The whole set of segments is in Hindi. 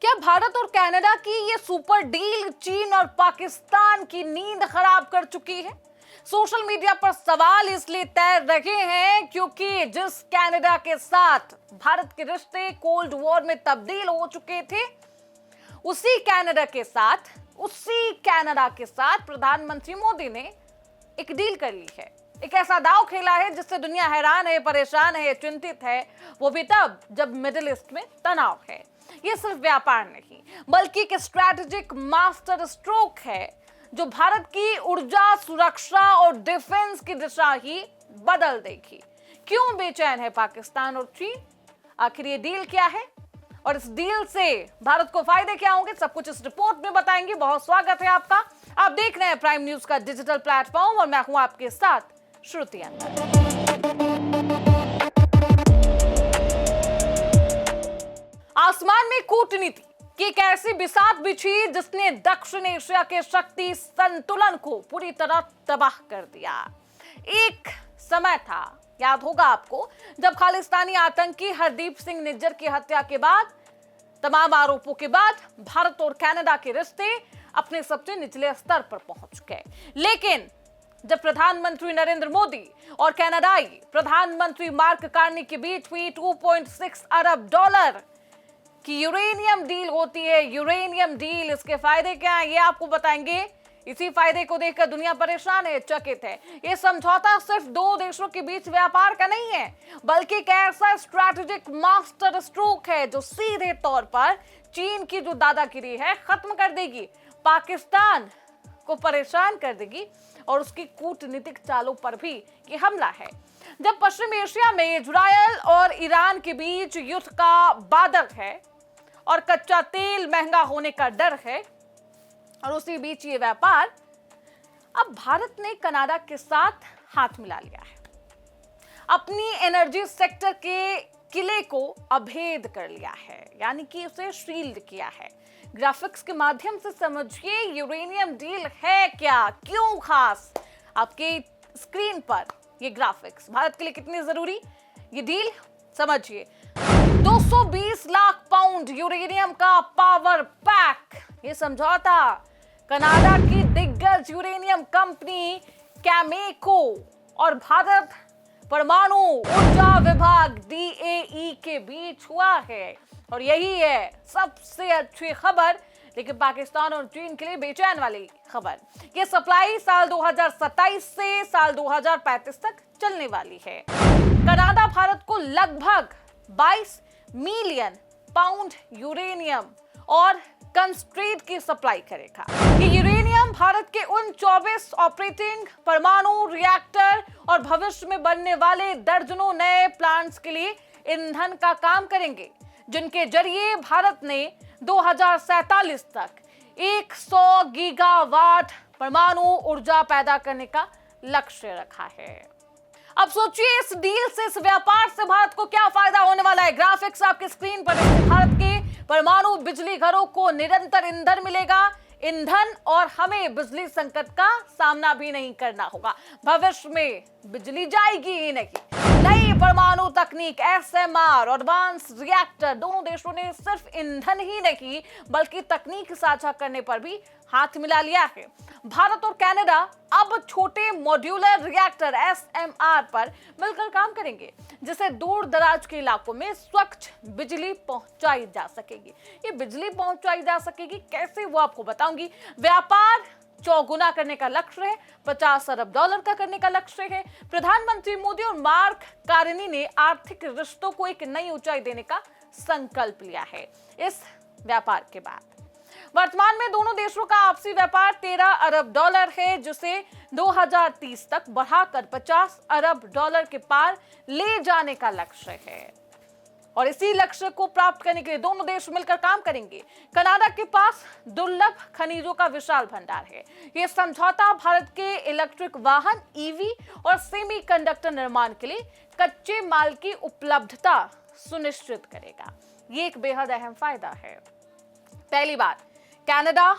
क्या भारत और कनाडा की ये सुपर डील चीन और पाकिस्तान की नींद खराब कर चुकी है? सोशल मीडिया पर सवाल इसलिए तैर रहे हैं क्योंकि जिस कनाडा के साथ भारत के रिश्ते कोल्ड वॉर में तब्दील हो चुके थे, उसी कनाडा के साथ प्रधानमंत्री मोदी ने एक डील कर ली है। एक ऐसा दांव खेला है जिससे दुनिया हैरान है, परेशान है, चिंतित है, वो भी तब जब मिडिल ईस्ट में तनाव है। ये सिर्फ व्यापार नहीं बल्कि एक स्ट्रैटेजिक मास्टर स्ट्रोक है जो भारत की ऊर्जा, सुरक्षा और डिफेंस की दिशा ही बदल देगी। क्यों बेचैन है पाकिस्तान और चीन? आखिर ये डील क्या है और इस डील से भारत को फायदे क्या होंगे, सब कुछ इस रिपोर्ट में बताएंगे। बहुत स्वागत है आपका। आप देख रहे हैं प्राइम न्यूज का डिजिटल प्लेटफॉर्म और मैं हूं आपके साथ श्रुति अंदर। आसमान में कूटनीति की एक ऐसी बिसात बिछी जिसने दक्षिण एशिया के शक्ति संतुलन को पूरी तरह तबाह कर दिया। एक समय था, याद होगा आपको, जब खालिस्तानी आतंकी हरदीप सिंह निज्जर की हत्या के बाद, तमाम आरोपों के बाद भारत और कनाडा के रिश्ते अपने सबसे निचले स्तर पर पहुंच गए। लेकिन जब प्रधानमंत्री नरेंद्र मोदी और कनाडाई प्रधानमंत्री मार्क कार्नी के बीच हुई 2.6 अरब डॉलर की यूरेनियम डील होती है, यूरेनियम डील, इसके फायदे क्या हैं ये आपको बताएंगे। इसी फायदे को देखकर दुनिया परेशान है, चकित है। ये समझौता सिर्फ दो देशों के बीच व्यापार का नहीं है बल्कि एक ऐसा स्ट्रैटेजिक मास्टर स्ट्रोक है जो सीधे तौर पर चीन की जो दादागिरी है खत्म कर देगी, पाकिस्तान को परेशान कर देगी और उसकी कूटनीतिक चालों पर भी ये हमला है। जब पश्चिम एशिया में इजरायल और ईरान के बीच युद्ध का बादल है और कच्चा तेल महंगा होने का डर है और उसी बीच ये व्यापार, अब भारत ने कनाडा के साथ हाथ मिला लिया है। अपनी एनर्जी सेक्टर के किले को अभेद कर लिया है, यानी कि उसे शील्ड किया है। ग्राफिक्स के माध्यम से समझिए यूरेनियम डील है क्या, क्यों खास। आपके स्क्रीन पर ये ग्राफिक्स भारत के लिए कितनी जरूरी, ये डील समझिए। 220 लाख पाउंड यूरेनियम का पावर पैक, ये समझौता कनाडा की दिग्गज यूरेनियम कंपनी कैमेको और भारत परमाणु ऊर्जा विभाग DAE के बीच हुआ है। और यही है सबसे अच्छी खबर, लेकिन पाकिस्तान और चीन के लिए बेचैन वाली खबर। ये सप्लाई साल 2027 से साल 2035 तक चलने वाली है। कनाडा भारत को लगभग 22 मिलियन पाउंड यूरेनियम और कंसंट्रेट की सप्लाई करेगा। ये यूरेनियम भारत के उन 24 ऑपरेटिंग परमाणु रिएक्टर और भविष्य में बनने वाले दर्जनों नए प्लांट्स के लिए ईंधन का काम करेंगे, जिनके जरिए भारत ने 2047 तक 100 गीगावाट परमाणु ऊर्जा पैदा करने का लक्ष्य रखा है। अब सोचिए इस डील से, इस व्यापार से भारत को क्या फायदा होने वाला है। ग्राफिक्स आपके स्क्रीन पर है। भारत के परमाणु बिजली घरों को निरंतर ईंधन मिलेगा, ईंधन, और हमें बिजली संकट का सामना भी नहीं करना होगा। भविष्य में बिजली जाएगी ही नहीं। नई परमाणु तकनीक, SMR और एडवांस रिएक्टर, दोनों देशों ने सिर्फ ईंधन ही नहीं बल्कि तकनीक साझा करने पर भी हाथ मिला लिया है। भारत और कनाडा अब छोटे मॉड्यूलर रिएक्टर SMR पर मिलकर काम करेंगे, जिससे दूर दराज के इलाकों में स्वच्छ बिजली पहुंचाई जा सकेगी। ये बिजली पहुंचाई जा सकेगी कैसे, वो आपको बताऊंगी। व्यापार चौगुना करने का लक्ष्य है, 50 अरब डॉलर का करने का लक्ष्य है। प्रधानमंत्री मोदी और मार्क कार्नी ने आर्थिक रिश्तों को एक नई ऊंचाई देने का संकल्प लिया है। इस व्यापार के बाद वर्तमान में दोनों देशों का आपसी व्यापार 13 अरब डॉलर है, जिसे 2030 तक बढ़ाकर 50 अरब डॉलर के पार ले जाने का लक्ष्य है। और इसी लक्ष्य को प्राप्त करने के लिए दोनों देश मिलकर काम करेंगे। कनाडा के पास दुर्लभ खनिजों का विशाल भंडार है। यह समझौता भारत के इलेक्ट्रिक वाहन, EV और सेमीकंडक्टर निर्माण के लिए कच्चे माल की उपलब्धता सुनिश्चित करेगा। ये एक बेहद अहम फायदा है। पहली बार कनाडा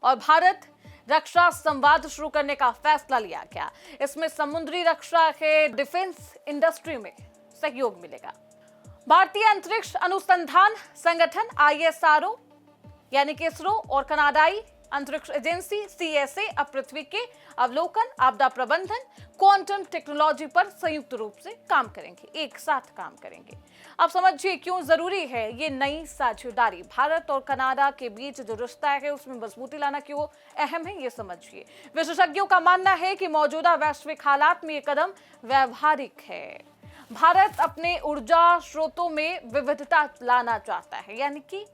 और भारत रक्षा संवाद शुरू करने का फैसला लिया गया। इसमें समुद्री रक्षा के डिफेंस इंडस्ट्री में सहयोग मिलेगा। भारतीय अंतरिक्ष अनुसंधान संगठन ISRO यानी कि इसरो और कनाडाई अंतरिक्ष एजेंसी सीएसए अब पृथ्वी के अवलोकन, आपदा प्रबंधन, क्वांटम टेक्नोलॉजी पर संयुक्त रूप से काम करेंगे, एक साथ काम करेंगे। अब समझिए क्यों जरूरी है ये नई साझेदारी। भारत और कनाडा के बीच जो रिश्ता है उसमें मजबूती लाना क्यों अहम है, ये समझिए। विशेषज्ञों का मानना है कि मौजूदा वैश्विक हालात में ये कदम व्यवहारिक है। भारत अपने ऊर्जा स्रोतों में विविधता लाना चाहता है, यानी कि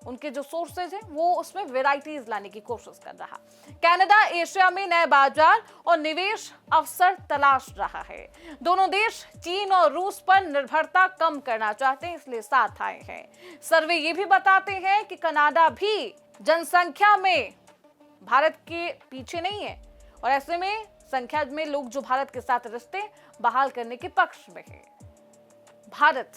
उनके जो सोर्सेज हैं वो उसमें वेराइटीज लाने की कोशिश कर रहा। कनाडा एशिया में नए बाजार और निवेश अवसर तलाश रहा है। दोनों देश चीन और रूस पर निर्भरता कम करना चाहते हैं, इसलिए साथ आए हैं। सर्वे ये भी बताते हैं कि कनाडा भी जनसंख्या में भारत के पीछे नहीं है और ऐसे में संख्या में लोग जो भारत के साथ रिश्ते बहाल करने के पक्ष में है, भारत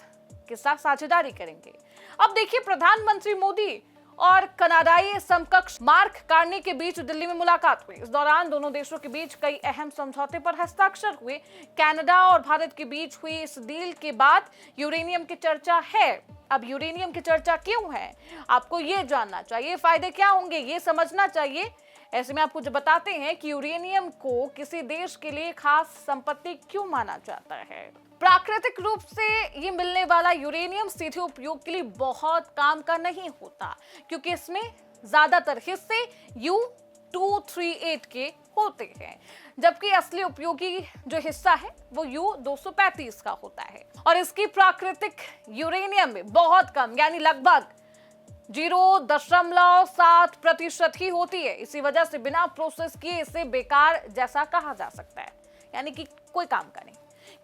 के साथ साझेदारी करेंगे। अब देखिए, प्रधानमंत्री मोदी और कनाडाई समकक्ष मार्क कार्नी के बीच दिल्ली में मुलाकात हुई। इस दौरान दोनों देशों के बीच कई अहम समझौते पर हस्ताक्षर हुए। कनाडा और भारत के बीच हुई इस डील के बाद यूरेनियम की चर्चा है। अब यूरेनियम की चर्चा क्यों है, आपको ये जानना चाहिए। फायदे क्या होंगे ये समझना चाहिए। ऐसे में आपको जो बताते हैं कि यूरेनियम को किसी देश के लिए खास संपत्ति क्यों माना जाता है। प्राकृतिक रूप से ये मिलने वाला यूरेनियम सीधे उपयोग के लिए बहुत काम का नहीं होता, क्योंकि इसमें ज्यादातर हिस्से U-238 के होते हैं, जबकि असली उपयोगी जो हिस्सा है वो U-235 का होता है। और इसकी प्राकृतिक यूरेनियम में बहुत कम यानी लगभग 0.7% ही होती है। इसी वजह से बिना प्रोसेस किए इसे बेकार जैसा कहा जा सकता है, यानी कि कोई काम का नहीं,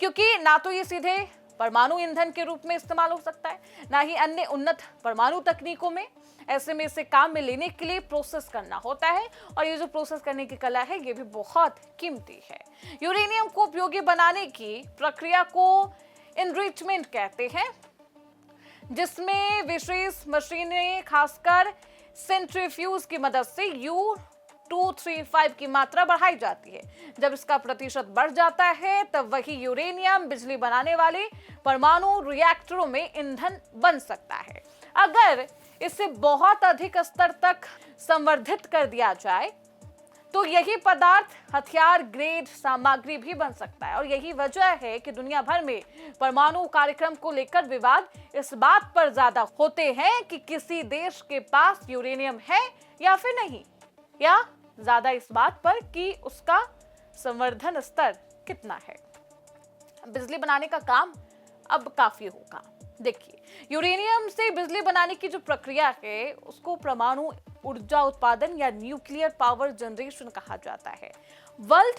क्योंकि ना तो ये सीधे परमाणु ईंधन के रूप में इस्तेमाल हो सकता है, ना ही अन्य उन्नत परमाणु तकनीकों में। ऐसे में इसे काम में लेने के लिए प्रोसेस करना होता है और ये जो प्रोसेस करने की कला है ये भी बहुत कीमती है। यूरेनियम को उपयोगी बनाने की प्रक्रिया को एनरिचमेंट कहते हैं, जिसमें विशेष मशीनें खासकर सेंट्रीफ्यूज की मदद से U-235 की मात्रा बढ़ाई जाती है। जब इसका प्रतिशत बढ़ जाता है तब वही यूरेनियम बिजली बनाने वाले परमाणु रिएक्टरों में ईंधन बन सकता है। अगर इसे बहुत अधिक स्तर तक संवर्धित कर दिया जाए तो यही पदार्थ हथियार ग्रेड सामग्री भी बन सकता है। और यही वजह है कि दुनिया भर में परमाणु कार्यक्रम को लेकर विवाद इस बात पर ज्यादा होते हैं कि किसी देश के पास यूरेनियम है या फिर नहीं, या ज्यादा इस बात पर कि उसका संवर्धन स्तर कितना है। बिजली बनाने का काम अब काफी होगा। देखिए, यूरेनियम से बिजली बनाने की जो प्रक्रिया है उसको परमाणु ऊर्जा उत्पादन या न्यूक्लियर पावर जनरेशन कहा जाता है। वर्ल्ड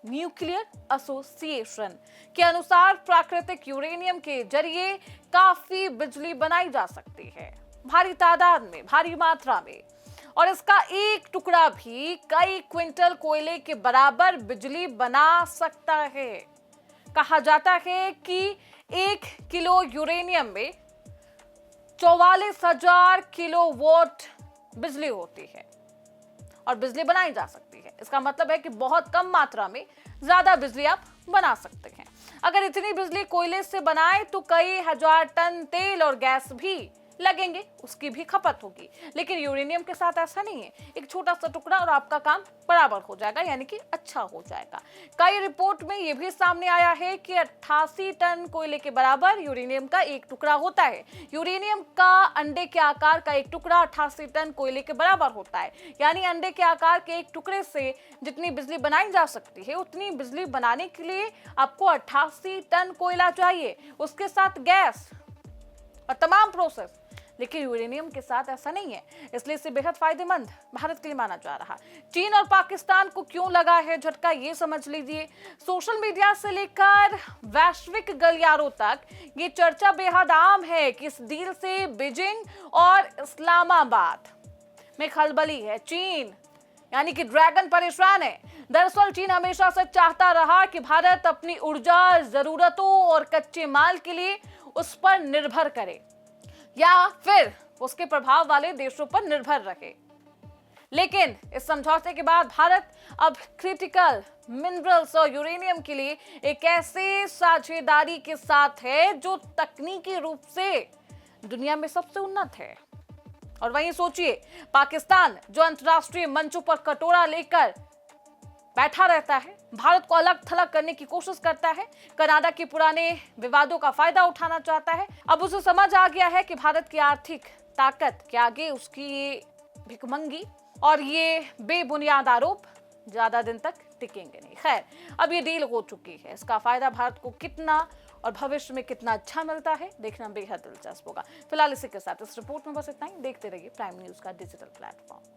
न्यूक्लियर एसोसिएशन के अनुसार प्राकृतिक यूरेनियम के जरिए काफी बिजली बनाई जा सकती है, भारी तादाद में, भारी मात्रा में, और इसका एक टुकड़ा भी कई क्विंटल कोयले के बराबर बिजली बना सकता है। कहा जाता है कि 1 किलो यूरेनियम में 44,000 किलोवाट बिजली होती है और बिजली बनाई जा सकती है। इसका मतलब है कि बहुत कम मात्रा में ज्यादा बिजली आप बना सकते हैं। अगर इतनी बिजली कोयले से बनाए तो कई हजार टन तेल और गैस भी लगेंगे, उसकी भी खपत होगी। लेकिन यूरेनियम के साथ ऐसा नहीं है, एक छोटा सा टुकड़ा और आपका काम बराबर हो जाएगा, यानी कि अच्छा हो जाएगा। कई रिपोर्ट में यह भी सामने आया है कि 88 टन कोयले के बराबर यूरेनियम का एक टुकड़ा होता है। यूरेनियम का अंडे के आकार का एक टुकड़ा 88 टन कोयले के बराबर होता है, यानी अंडे के आकार के एक टुकड़े से जितनी बिजली बनाई जा सकती है उतनी बिजली बनाने के लिए आपको 88 टन कोयला चाहिए, उसके साथ गैस और तमाम प्रोसेस। लेकिन यूरेनियम के साथ ऐसा नहीं है, इसलिए इसे बेहद फायदेमंद भारत के लिए माना जा रहा। चीन और पाकिस्तान को क्यों लगा है झटका, ये समझ लीजिए। सोशल मीडिया से लेकर वैश्विक गलियारों तक ये चर्चा बेहद आम है कि इस डील से बीजिंग और इस्लामाबाद में खलबली है। चीन यानी कि ड्रैगन परेशान है। दरअसल चीन हमेशा से चाहता रहा कि भारत अपनी ऊर्जा जरूरतों और कच्चे माल के लिए उस पर निर्भर करे या फिर उसके प्रभाव वाले देशों पर निर्भर रहे। लेकिन इस समझौते के बाद भारत अब क्रिटिकल मिनरल्स और यूरेनियम के लिए एक ऐसे साझेदारी के साथ है जो तकनीकी रूप से दुनिया में सबसे उन्नत है और वहीं सोचिए, पाकिस्तान जो अंतर्राष्ट्रीय मंचों पर कटोरा लेकर बैठा रहता है, भारत को अलग थलग करने की कोशिश करता है, कनाडा के पुराने विवादों का फायदा उठाना चाहता है। अब उसे समझ आ गया है कि भारत की आर्थिक ताकत के आगे उसकी ये भिखमंगी और ये बेबुनियाद आरोप ज्यादा दिन तक टिकेंगे नहीं। खैर, अब ये डील हो चुकी है, इसका फायदा भारत को कितना और भविष्य में कितना अच्छा मिलता है, देखना बेहद दिलचस्प होगा। फिलहाल इसी के साथ इस रिपोर्ट में बस इतना ही। देखते रहिए प्राइम न्यूज का डिजिटल प्लेटफॉर्म।